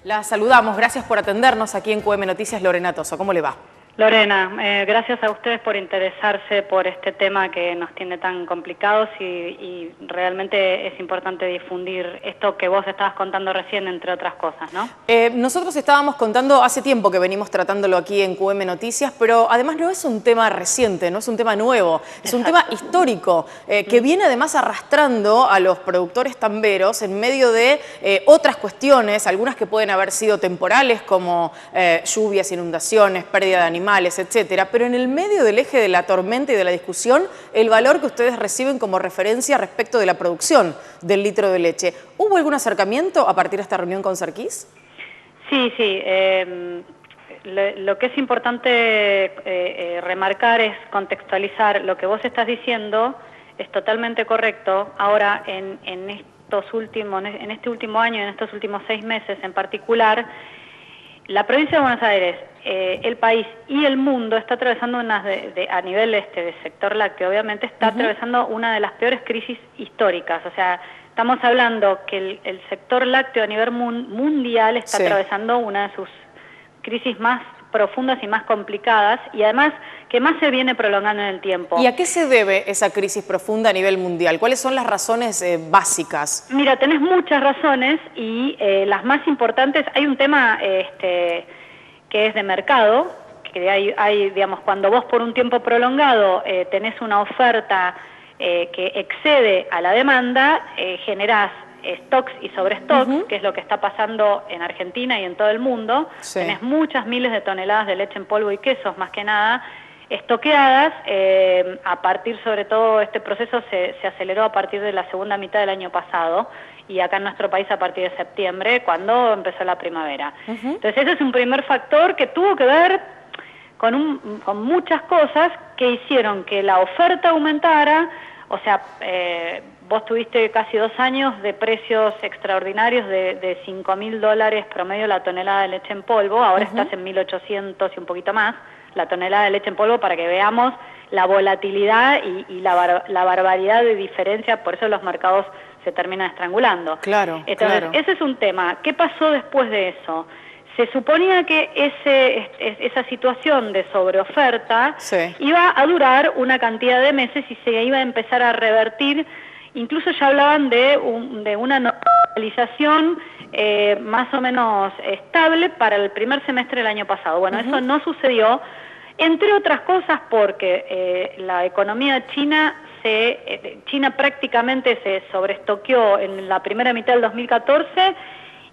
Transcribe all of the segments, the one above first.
La saludamos, gracias por atendernos aquí en QM Noticias, Lorena Toso. ¿Cómo le va? Lorena, gracias a ustedes por interesarse por este tema que nos tiene tan complicados y realmente es importante difundir esto que vos estabas contando recién, entre otras cosas, ¿no? Nosotros estábamos contando hace tiempo que venimos tratándolo aquí en QM Noticias, pero además no es un tema reciente, no es un tema nuevo, es un tema histórico que viene además arrastrando a los productores tamberos en medio de otras cuestiones, algunas que pueden haber sido temporales como lluvias, inundaciones, pérdida de animales, etcétera, pero en el medio del eje de la tormenta y de la discusión, el valor que ustedes reciben como referencia respecto de la producción del litro de leche. ¿Hubo algún acercamiento a partir de esta reunión con Sarkis? Sí. Lo que es importante remarcar es contextualizar lo que vos estás diciendo, es totalmente correcto. Ahora, en este último año, en estos últimos 6 meses en particular, la provincia de Buenos Aires, el país y el mundo está atravesando a nivel de sector lácteo, obviamente está atravesando una de las peores crisis históricas. O sea, estamos hablando que el sector lácteo a nivel mundial está atravesando una de sus crisis más profundas y más complicadas, y además que más se viene prolongando en el tiempo. ¿Y a qué se debe esa crisis profunda a nivel mundial? ¿Cuáles son las razones básicas? Mira, tenés muchas razones y las más importantes, hay un tema que es de mercado, que hay, digamos, cuando vos por un tiempo prolongado tenés una oferta que excede a la demanda, generás stocks y sobrestocks, que es lo que está pasando en Argentina y en todo el mundo. Tenés muchas miles de toneladas de leche en polvo y quesos, más que nada, estoqueadas. A partir, sobre todo, este proceso se aceleró a partir de la segunda mitad del año pasado, y acá en nuestro país a partir de septiembre, cuando empezó la primavera. Entonces ese es un primer factor que tuvo que ver con muchas cosas que hicieron que la oferta aumentara. O sea, vos tuviste casi 2 años de precios extraordinarios de $5.000 promedio la tonelada de leche en polvo. Ahora estás en 1.800 y un poquito más la tonelada de leche en polvo, para que veamos la volatilidad y la barbaridad de diferencia. Por eso los mercados se terminan estrangulando. Claro. Ese es un tema. ¿Qué pasó después de eso? Se suponía que esa situación de sobreoferta iba a durar una cantidad de meses y se iba a empezar a revertir. Incluso ya hablaban de una normalización más o menos estable para el primer semestre del año pasado. Bueno, eso no sucedió, entre otras cosas porque la economía china prácticamente se sobreestoqueó en la primera mitad del 2014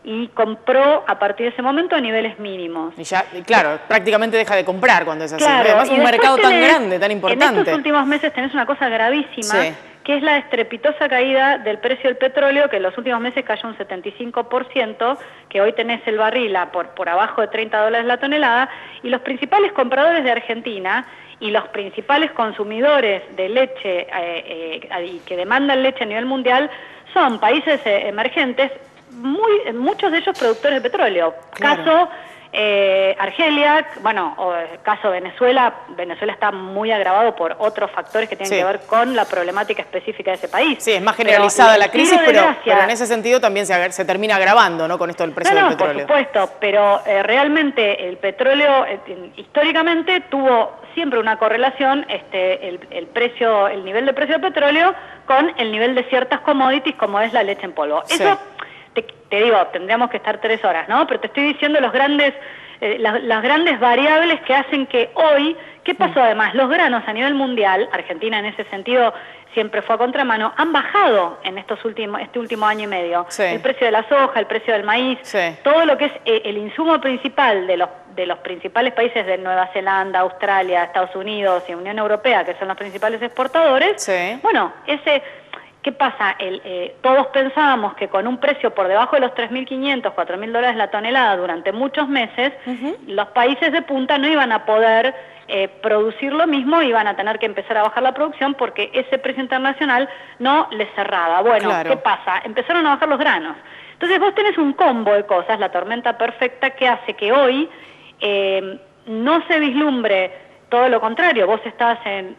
y compró a partir de ese momento a niveles mínimos. Y ya, claro, prácticamente deja de comprar cuando es así. Claro, además un mercado tan grande, tan importante. En estos últimos meses tenés una cosa gravísima, que es la estrepitosa caída del precio del petróleo, que en los últimos meses cayó un 75%, que hoy tenés el barril por abajo de $30 la tonelada, y los principales compradores de Argentina y los principales consumidores de leche que demandan leche a nivel mundial son países emergentes, muchos de ellos productores de petróleo. Caso Argelia, caso Venezuela. Venezuela está muy agravado por otros factores que tienen que ver con la problemática específica de ese país. Sí, es más generalizada la crisis, pero en ese sentido también se termina agravando, ¿no?, con esto del precio del petróleo. Por supuesto, pero realmente el petróleo históricamente tuvo siempre una correlación, el nivel de precio del petróleo con el nivel de ciertas commodities, como es la leche en polvo. Eso, te digo, tendríamos que estar 3 horas, ¿no? Pero te estoy diciendo las grandes variables que hacen que hoy, ¿qué pasó además? Los granos a nivel mundial, Argentina en ese sentido siempre fue a contramano, han bajado en este último año y medio. El precio de la soja, el precio del maíz, todo lo que es el insumo principal de los principales países de Nueva Zelanda, Australia, Estados Unidos y Unión Europea, que son los principales exportadores. Bueno, ¿qué pasa? Todos pensábamos que con un precio por debajo de los $3.500, $4.000 la tonelada durante muchos meses, los países de punta no iban a poder producir lo mismo, iban a tener que empezar a bajar la producción porque ese precio internacional no les cerraba. Bueno, ¿qué pasa? Empezaron a bajar los granos. Entonces vos tenés un combo de cosas, la tormenta perfecta, que hace que hoy no se vislumbre todo lo contrario, vos estás en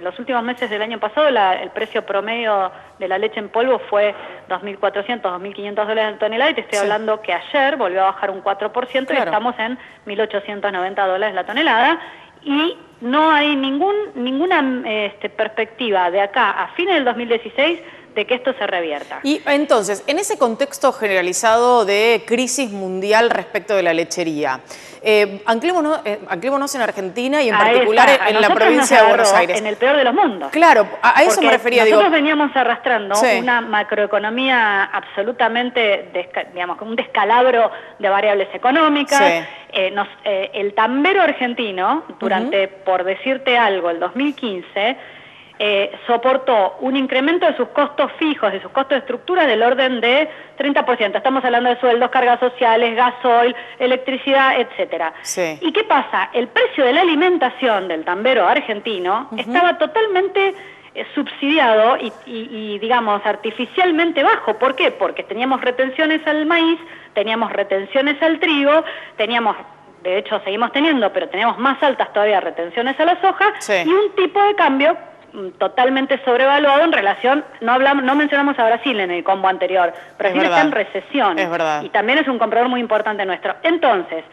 los últimos meses del año pasado, el precio promedio de la leche en polvo fue 2.400, 2.500 dólares la tonelada, y te estoy hablando que ayer volvió a bajar un 4% y estamos en 1.890 dólares la tonelada, y no hay ninguna perspectiva de acá a fines del 2016 de que esto se revierta. Y entonces, en ese contexto generalizado de crisis mundial respecto de la lechería, anclémonos en Argentina y en particular en la provincia de Buenos Aires. En el peor de los mundos. Claro, a eso me refería. Nosotros veníamos arrastrando una macroeconomía absolutamente, digamos, un descalabro de variables económicas. El tambero argentino, durante, por decirte algo, el 2015... soportó un incremento de sus costos fijos, de sus costos de estructura del orden de 30%. Estamos hablando de sueldos, cargas sociales, gasoil, electricidad, etcétera. ¿Y qué pasa? El precio de la alimentación del tambero argentino estaba totalmente subsidiado y, digamos, artificialmente bajo. ¿Por qué? Porque teníamos retenciones al maíz, teníamos retenciones al trigo, de hecho seguimos teniendo, pero tenemos más altas todavía retenciones a la soja, y un tipo de cambio totalmente sobrevaluado en relación, no mencionamos a Brasil en el combo anterior, Brasil está en recesión, y también es un comprador muy importante nuestro. Entonces,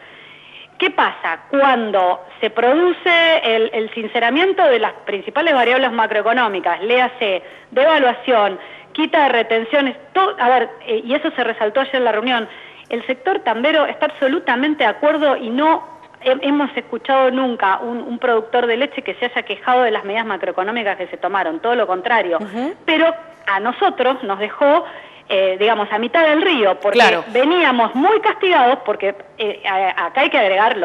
¿qué pasa? Cuando se produce el sinceramiento de las principales variables macroeconómicas, léase devaluación, quita de retenciones, y eso se resaltó ayer en la reunión, el sector tambero está absolutamente de acuerdo y no hemos escuchado nunca un productor de leche que se haya quejado de las medidas macroeconómicas que se tomaron, todo lo contrario. Pero a nosotros nos dejó, digamos, a mitad del río, porque veníamos muy castigados, porque acá hay que agregar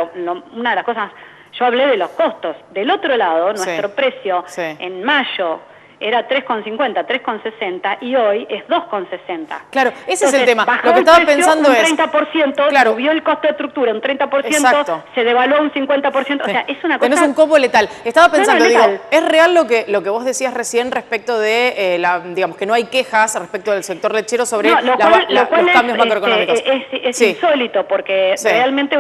una de las cosas, yo hablé de los costos. Del otro lado, nuestro precio en mayo era 3,50, 3,60 y hoy es 2,60. Claro, ese es el tema. Lo que estaba pensando es... un 30%, subió el costo de estructura un 30%, se devaluó un 50%, o sea, es una cosa... Tenés un combo letal. Estaba pensando, digo, ¿es real lo que vos decías recién respecto de, digamos, que no hay quejas respecto del sector lechero sobre los cambios macroeconómicos? Es insólito, porque realmente,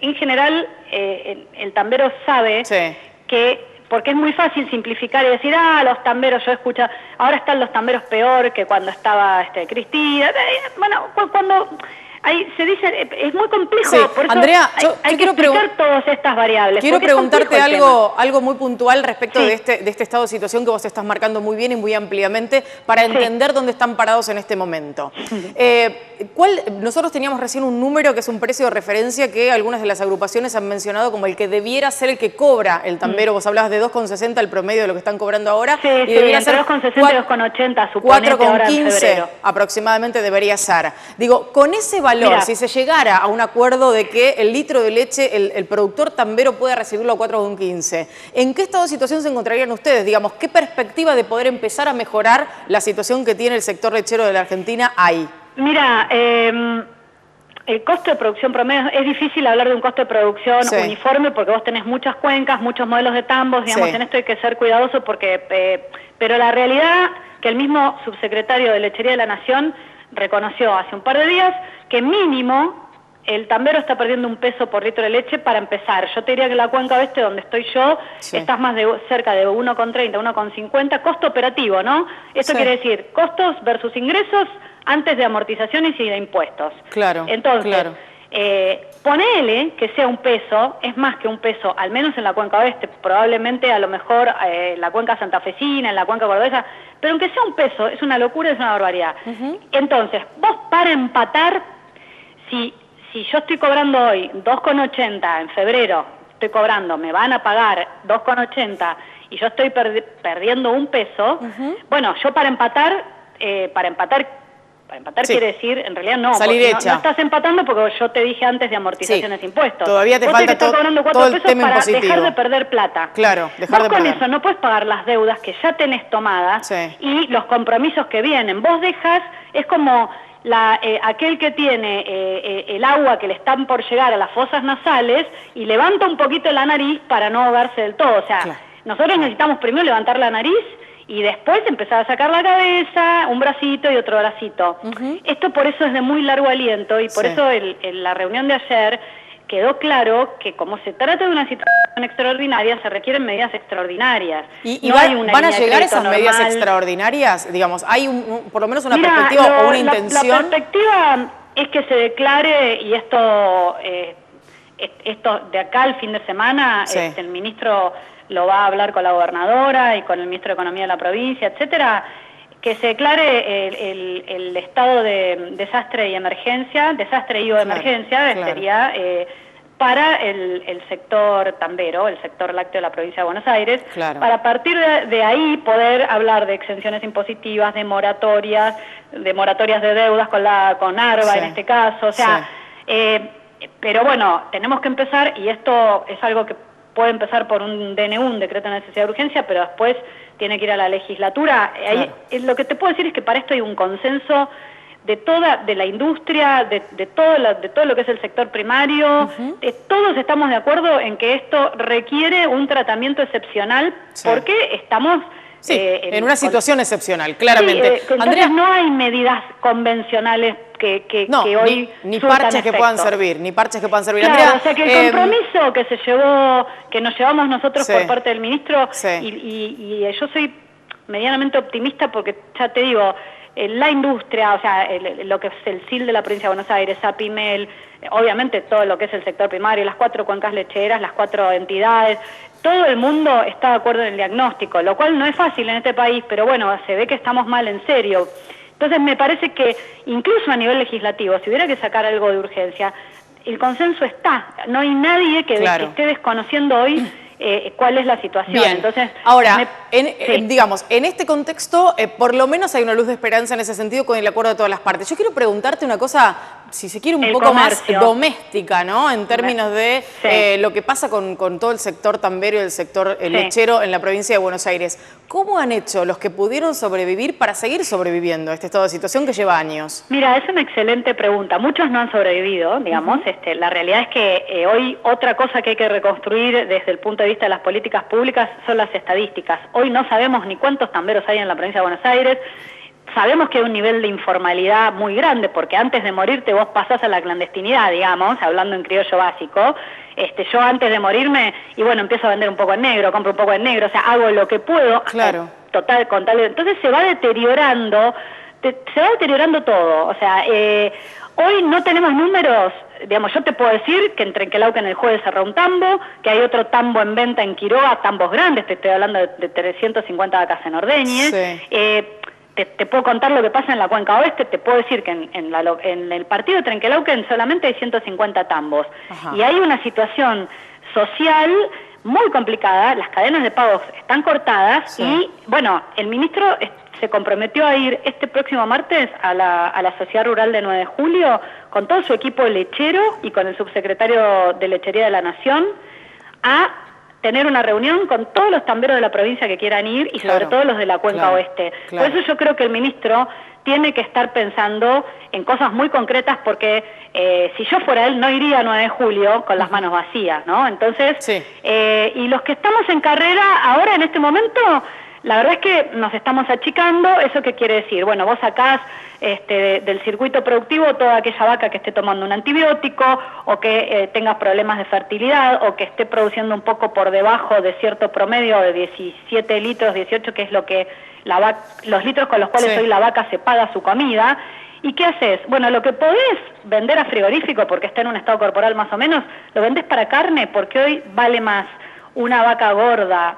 en general, el tambero sabe que... Porque es muy fácil simplificar y decir, los tamberos, yo escucho, ahora están los tamberos peor que cuando estaba Cristina. Bueno, cuando se dice, es muy complejo, por eso Andrea, hay que explicar todas estas variables. Quiero preguntarte algo muy puntual respecto de este estado de situación que vos estás marcando muy bien y muy ampliamente para entender dónde están parados en este momento. Nosotros teníamos recién un número que es un precio de referencia que algunas de las agrupaciones han mencionado como el que debiera ser el que cobra el tambero. Vos hablabas de 2,60 el promedio de lo que están cobrando ahora. Y debería ser 2,60 y 2,80, suponete, 4,15 aproximadamente debería ser. Digo, con ese valor, si se llegara a un acuerdo de que el litro de leche, el productor tambero pueda recibirlo a 4,15, ¿en qué estado de situación se encontrarían ustedes? Digamos, ¿qué perspectiva de poder empezar a mejorar la situación que tiene el sector lechero de la Argentina hay? Mira, el costo de producción promedio, es difícil hablar de un costo de producción uniforme porque vos tenés muchas cuencas, muchos modelos de tambos, digamos, en esto hay que ser cuidadoso porque, pero la realidad que el mismo subsecretario de Lechería de la Nación reconoció hace un par de días que mínimo el tambero está perdiendo un peso por litro de leche para empezar. Yo te diría que la cuenca oeste, donde estoy yo, estás más cerca de 1,30, 1,50, costo operativo, ¿no? Esto quiere decir costos versus ingresos antes de amortizaciones y de impuestos. Entonces, ponele que sea un peso, es más que un peso, al menos en la cuenca oeste, probablemente a lo mejor la cuenca santafesina, en la cuenca cordobesa, pero aunque sea un peso, es una locura, es una barbaridad. Entonces, vos para empatar, si yo estoy cobrando hoy 2,80 en febrero, estoy cobrando, me van a pagar 2,80 y yo estoy perdiendo un peso, bueno, yo para empatar quiere decir, en realidad no, no estás empatando porque yo te dije antes de amortizaciones e impuestos. Todavía te falta cobrando 4 pesos para dejar de perder plata. Dejar de perder. Con eso no puedes pagar las deudas que ya tenés tomadas y los compromisos que vienen. Vos dejas, es como aquel que tiene el agua que le están por llegar a las fosas nasales y levanta un poquito la nariz para no ahogarse del todo. O sea, nosotros necesitamos primero levantar la nariz y después empezar a sacar la cabeza, un bracito y otro bracito. Esto por eso es de muy largo aliento y por eso en la reunión de ayer quedó claro que como se trata de una situación situación extraordinaria se requieren medidas extraordinarias. ¿Y no hay una van a línea de llegar crédito esas medidas normal. extraordinarias? Digamos, ¿hay por lo menos una Mira, perspectiva o una la intención? perspectiva es que se declare, y esto de acá al fin de semana, Sí. el ministro lo va a hablar con la gobernadora y con el ministro de Economía de la provincia, etcétera, que se declare el estado de desastre y emergencia, desastre y o emergencia, claro. sería para el sector tambero, el sector lácteo de la provincia de Buenos Aires, Claro. para a partir de ahí poder hablar de exenciones impositivas, de moratorias de deudas con ARBA Sí. en este caso, o sea, pero bueno, tenemos que empezar, y esto es algo que puede empezar por un DNU, un decreto de necesidad de urgencia, pero después tiene que ir a la legislatura. Ahí, lo que te puedo decir es que para esto hay un consenso de la industria, de todo lo que es el sector primario. Todos estamos de acuerdo en que esto requiere un tratamiento excepcional, porque estamos en una situación excepcional, claramente. Entonces Andrea, no hay medidas convencionales que hoy ni surtan parches que efecto. puedan servir, ni parches que puedan servir. Claro, Andrea, o sea que el compromiso que nos llevamos nosotros por parte del ministro, y yo soy medianamente optimista porque ya te digo, la industria, o sea, lo que es el SIL de la provincia de Buenos Aires, APIMEL, obviamente todo lo que es el sector primario, las 4 cuencas lecheras, las 4 entidades, todo el mundo está de acuerdo en el diagnóstico, lo cual no es fácil en este país, pero bueno, se ve que estamos mal en serio. Entonces me parece que incluso a nivel legislativo, si hubiera que sacar algo de urgencia, el consenso está, no hay nadie que esté desconociendo hoy cuál es la situación. Bien. Entonces, ahora, digamos, en este contexto, por lo menos hay una luz de esperanza en ese sentido con el acuerdo de todas las partes. Yo quiero preguntarte una cosa, si se quiere, un poco más doméstica, ¿no? En términos de lo que pasa con todo el sector tambero y el sector lechero en la provincia de Buenos Aires. ¿Cómo han hecho los que pudieron sobrevivir para seguir sobreviviendo a este estado de situación que lleva años? Mira, es una excelente pregunta. Muchos no han sobrevivido, digamos. La realidad es que hoy otra cosa que hay que reconstruir desde el punto de vista de las políticas públicas son las estadísticas. Hoy no sabemos ni cuántos tamberos hay en la provincia de Buenos Aires. Sabemos que hay un nivel de informalidad muy grande, porque antes de morirte vos pasás a la clandestinidad, digamos, hablando en criollo básico. Yo antes de morirme, y bueno, empiezo a vender un poco en negro, compro un poco en negro, o sea, hago lo que puedo. Claro. Total, con tal. Entonces se va deteriorando todo. O sea, hoy no tenemos números. Digamos, yo te puedo decir que en Trenquelauquen el jueves cerró un tambo, que hay otro tambo en venta en Quiroga, tambos grandes, te estoy hablando de 350 vacas en Ordeñez. Te puedo contar lo que pasa en la Cuenca Oeste, te puedo decir que en el partido de Trenquelauquen solamente hay 150 tambos. Y hay una situación social muy complicada, las cadenas de pagos están cortadas y, bueno, el ministro se comprometió a ir este próximo martes a la Sociedad Rural de 9 de Julio con todo su equipo lechero y con el subsecretario de Lechería de la Nación a tener una reunión con todos los tamberos de la provincia que quieran ir y sobre todo los de la Cuenca Oeste. Por eso yo creo que el ministro tiene que estar pensando en cosas muy concretas porque si yo fuera él no iría a 9 de julio con las manos vacías, ¿no? Entonces, y los que estamos en carrera ahora en este momento, la verdad es que nos estamos achicando. ¿Eso qué quiere decir? Bueno, vos sacás del circuito productivo toda aquella vaca que esté tomando un antibiótico o que tenga problemas de fertilidad o que esté produciendo un poco por debajo de cierto promedio de 17 litros, 18, que es lo que los litros con los cuales hoy la vaca se paga su comida. ¿Y qué haces? Bueno, lo que podés vender a frigorífico, porque está en un estado corporal más o menos, lo vendés para carne, porque hoy vale más una vaca gorda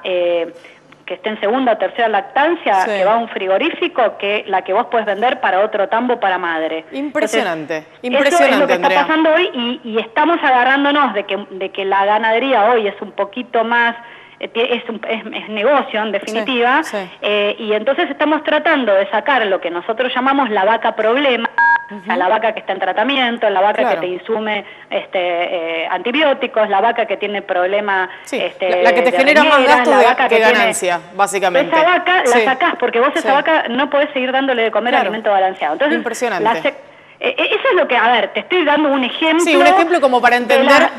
que esté en segunda o tercera lactancia, que va a un frigorífico, que la que vos podés vender para otro tambo para madre. Impresionante. Entonces, impresionante, eso es lo que Andrea. está pasando hoy y estamos agarrándonos de que la ganadería hoy es un poquito más, es negocio en definitiva, y entonces estamos tratando de sacar lo que nosotros llamamos la vaca problema, o sea, la vaca que está en tratamiento, la vaca que te insume antibióticos, la vaca que tiene problemas la que te genera más gasto que ganancia, básicamente. Esa vaca la sacás porque vos esa vaca no podés seguir dándole de comer alimento balanceado. Entonces, impresionante. Eso es lo que, a ver, te estoy dando un ejemplo. Sí, un ejemplo como para entender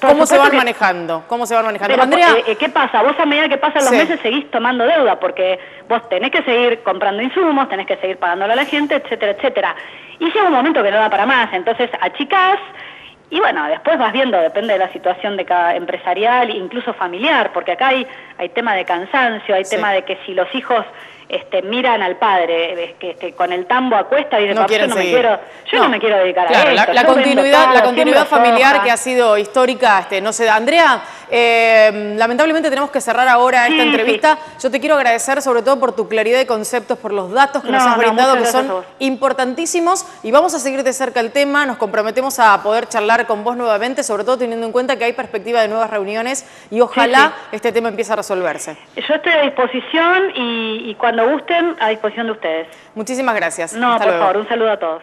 cómo se van manejando. Pero, Andrea, ¿qué pasa? Vos a medida que pasan los meses seguís tomando deuda porque vos tenés que seguir comprando insumos, tenés que seguir pagándole a la gente, etcétera, etcétera. Y llega un momento que no da para más, entonces achicás Y bueno, después vas viendo, depende de la situación de cada empresarial, incluso familiar, porque acá hay tema de cansancio, hay tema de que si los hijos miran al padre que con el tambo a cuesta y dicen, no quieren yo seguir. no me quiero dedicar Claro, a esto. la continuidad familiar que ha sido histórica, no se da. Andrea, lamentablemente tenemos que cerrar ahora esta entrevista. Sí. Yo te quiero agradecer sobre todo por tu claridad de conceptos, por los datos que nos has brindado, que son importantísimos, y vamos a seguir de cerca el tema. Nos comprometemos a poder charlar con vos nuevamente, sobre todo teniendo en cuenta que hay perspectiva de nuevas reuniones y ojalá este tema empiece a resolverse. Yo estoy a disposición y cuando gusten, a disposición de ustedes. Muchísimas gracias. No, por favor, un saludo a todos.